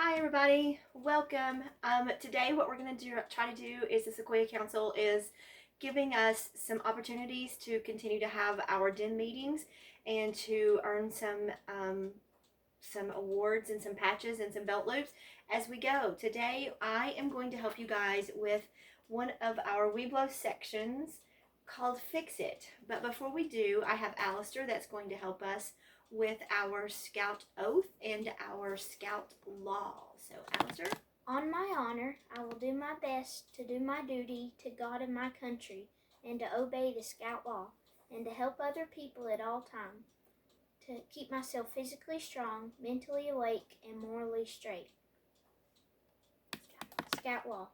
Hi everybody, welcome. Today what we're going to try to do is the Sequoia Council is giving us some opportunities to continue to have our DIN meetings and to earn some awards and some patches and some belt loops as we go. Today I am going to help you guys with one of our WEBELOS sections called Fix It. But before we do, I have Alistair that's going to help us with our Scout Oath and our Scout Law. So, Alistair? On my honor, I will do my best to do my duty to God and my country, and to obey the Scout Law, and to help other people at all times, to keep myself physically strong, mentally awake, and morally straight. Scout Law.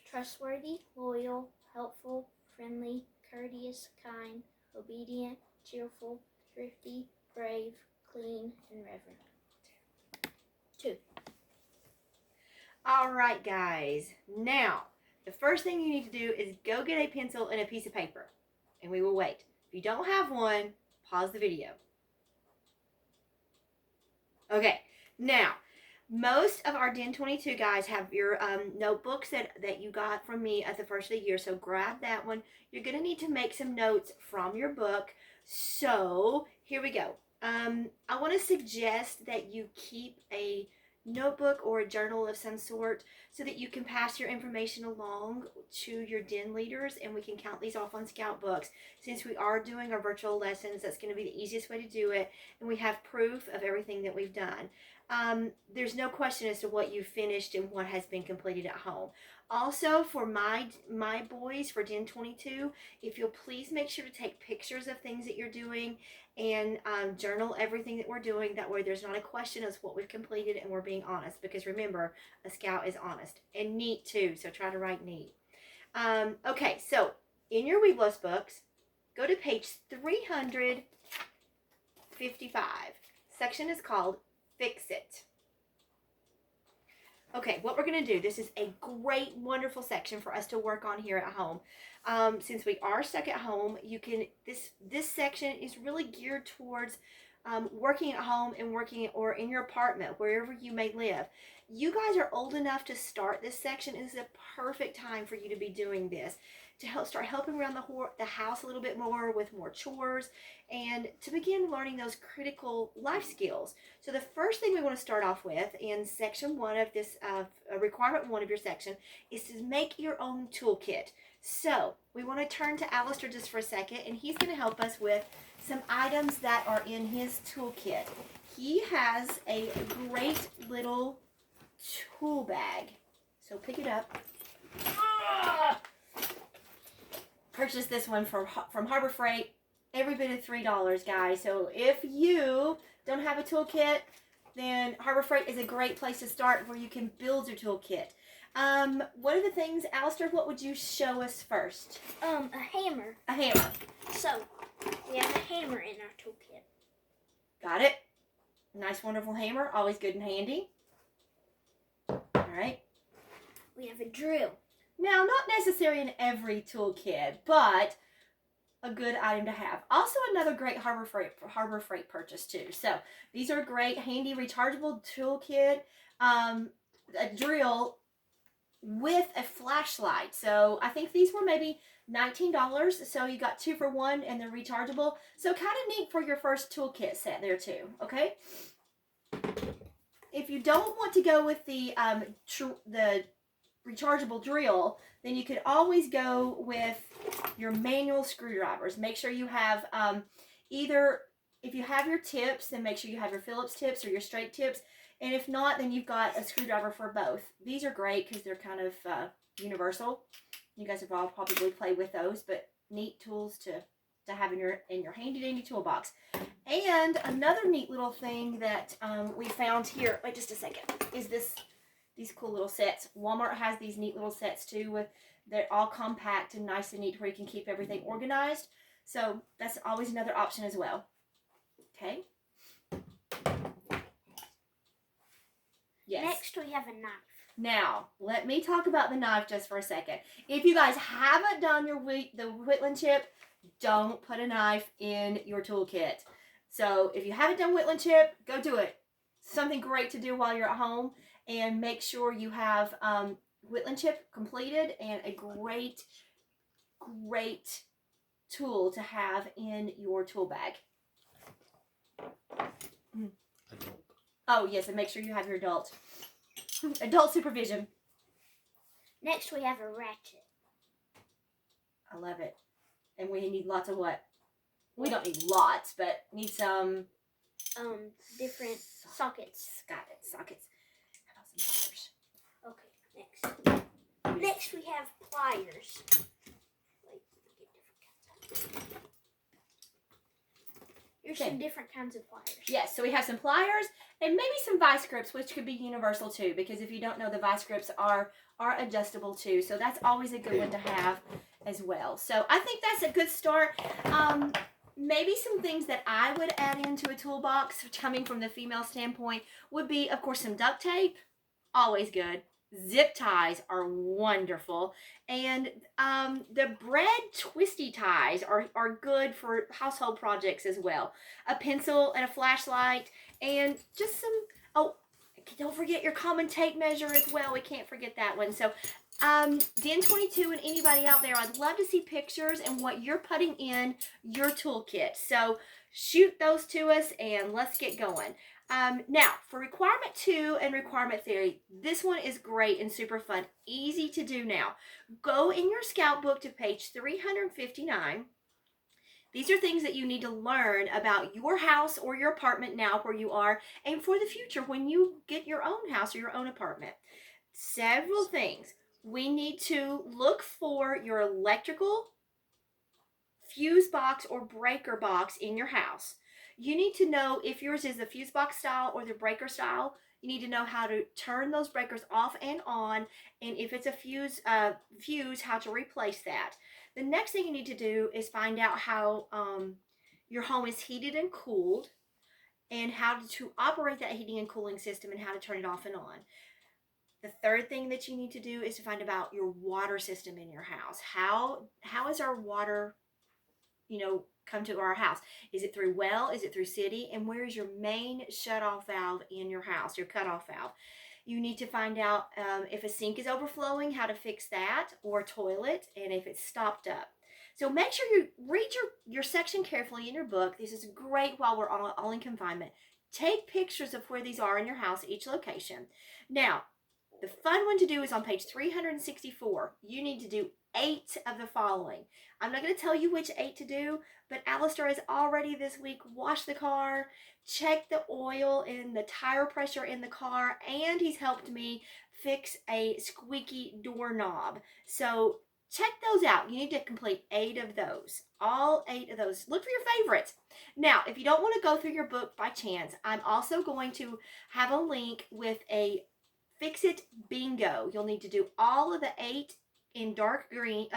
Trustworthy, loyal, helpful, friendly, courteous, kind, obedient, cheerful, thrifty, brave, clean, and reverent. 2. All right, guys. Now, the first thing you need to do is go get a pencil and a piece of paper, and we will wait. If you don't have one, pause the video. Okay, now, most of our DIN 22 guys have your notebooks that you got from me at the first of the year, so grab that one. You're going to need to make some notes from your book. So, here we go. I want to suggest that you keep a notebook or a journal of some sort so that you can pass your information along to your DIN leaders, and we can count these off on Scout books. Since we are doing our virtual lessons, that's going to be the easiest way to do it, and we have proof of everything that we've done. There's no question as to what you finished and what has been completed at home. Also, for my boys, for DIN 22, if you'll please make sure to take pictures of things that you're doing and journal everything that we're doing. That way there's not a question as what we've completed, and we're being honest, because remember, a Scout is honest, and neat too, so try to write neat. Okay, so in your WEBELOS books, go to page 355. Section is called Fix It. Okay, what we're going to do, this is a great, wonderful section for us to work on here at home. Since we are stuck at home, this section is really geared towards working at home and working or in your apartment, wherever you may live. You guys are old enough to start this section. This is a perfect time for you to be doing this, to start helping around the house a little bit more with more chores, and to begin learning those critical life skills. So the first thing we want to start off with in section 1 of this, requirement 1 of your section, is to make your own toolkit. So we want to turn to Alistair just for a second, and he's going to help us with some items that are in his toolkit. He has a great little tool bag. So pick it up. Purchased this one from Harbor Freight. Every bit of $3, guys. So if you don't have a toolkit, then Harbor Freight is a great place to start where you can build your toolkit. What are the things, Alistair, what would you show us first? A hammer. A hammer. So, we have a hammer in our toolkit. Got it. Nice, wonderful hammer. Always good and handy. All right. We have a drill. Now, not necessary in every toolkit, but a good item to have. Also, another great Harbor Freight purchase too. So these are great, handy, rechargeable toolkit. A drill with a flashlight. So I think these were maybe $19. So you got 2 for 1, and they're rechargeable. So kind of neat for your first toolkit set there too. Okay. If you don't want to go with the rechargeable drill, then you could always go with your manual screwdrivers. Make sure you have either, if you have your tips, then make sure you have your Phillips tips or your straight tips, and if not, then you've got a screwdriver for both. These are great because they're kind of universal. You guys have all probably played with those, but neat tools to have in your handy dandy toolbox. And another neat little thing that we found here, wait just a second, is these cool little sets. Walmart has these neat little sets too, they're all compact and nice and neat where you can keep everything organized. So that's always another option as well. Okay. Yes. Next, we have a knife. Now, let me talk about the knife just for a second. If you guys haven't done the Whitland chip, don't put a knife in your toolkit. So if you haven't done Whitland chip, go do it. something great to do while you're at home. And make sure you have Whitland chip completed and a great tool to have in your tool bag. Adult. Oh yes, and make sure you have your adult supervision. Next, we have a ratchet. I love it. And we need lots of what? We don't need lots, but need some different sockets. Got it. Sockets. How about some pliers? Okay, next we have pliers. Wait, get different kinds. Here's some different kinds of pliers. Yes, so we have some pliers and maybe some vice grips, which could be universal too, because if you don't know, the vice grips are adjustable too. So that's always a good one to have as well. So I think that's a good start. Maybe some things that I would add into a toolbox, coming from the female standpoint, would be, of course, some duct tape. Always good. Zip ties are wonderful. And the bread twisty ties are good for household projects as well. A pencil and a flashlight and just some, oh, don't forget your common tape measure as well. We can't forget that one. So Den 22 and anybody out there, I'd love to see pictures and what you're putting in your toolkit. So shoot those to us and let's get going. Now, for requirement 2 and requirement 3, this one is great and super fun. Easy to do now. Go in your scout book to page 359. These are things that you need to learn about your house or your apartment now where you are, and for the future when you get your own house or your own apartment. Several things. We need to look for your electrical fuse box or breaker box in your house. You need to know if yours is the fuse box style or the breaker style. You need to know how to turn those breakers off and on, and if it's a fuse, how to replace that. The next thing you need to do is find out how your home is heated and cooled, and how to operate that heating and cooling system and how to turn it off and on. The third thing that you need to do is to find about your water system in your house. How is our water, come to our house? Is it through well? Is it through city? And where is your main shut-off valve in your house, your cutoff valve? You need to find out if a sink is overflowing, how to fix that, or toilet, and if it's stopped up. So make sure you read your section carefully in your book. This is great while we're all in confinement. Take pictures of where these are in your house, each location. Now, the fun one to do is on page 364. You need to do 8 of the following. I'm not going to tell you which 8 to do, but Alistair has already this week washed the car, checked the oil and the tire pressure in the car, and he's helped me fix a squeaky doorknob. So check those out. You need to complete 8 of those. All 8 of those. Look for your favorites. Now, if you don't want to go through your book by chance, I'm also going to have a link with a Fix It bingo. You'll need to do all of the 8 in dark green,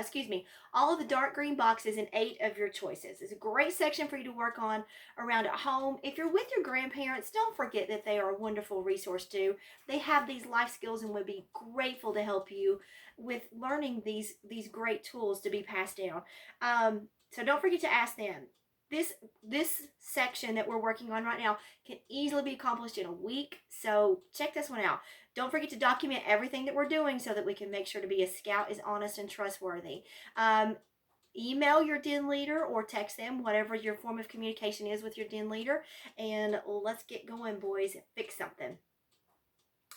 all of the dark green boxes in 8 of your choices. It's a great section for you to work on around at home. If you're with your grandparents, don't forget that they are a wonderful resource too. They have these life skills and would be grateful to help you with learning these great tools to be passed down. So don't forget to ask them. This section that we're working on right now can easily be accomplished in a week, so check this one out. Don't forget to document everything that we're doing so that we can make sure to be a scout is honest and trustworthy. Email your den leader or text them, whatever your form of communication is with your den leader, and let's get going, boys. Fix something.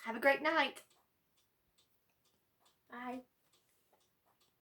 Have a great night. Bye.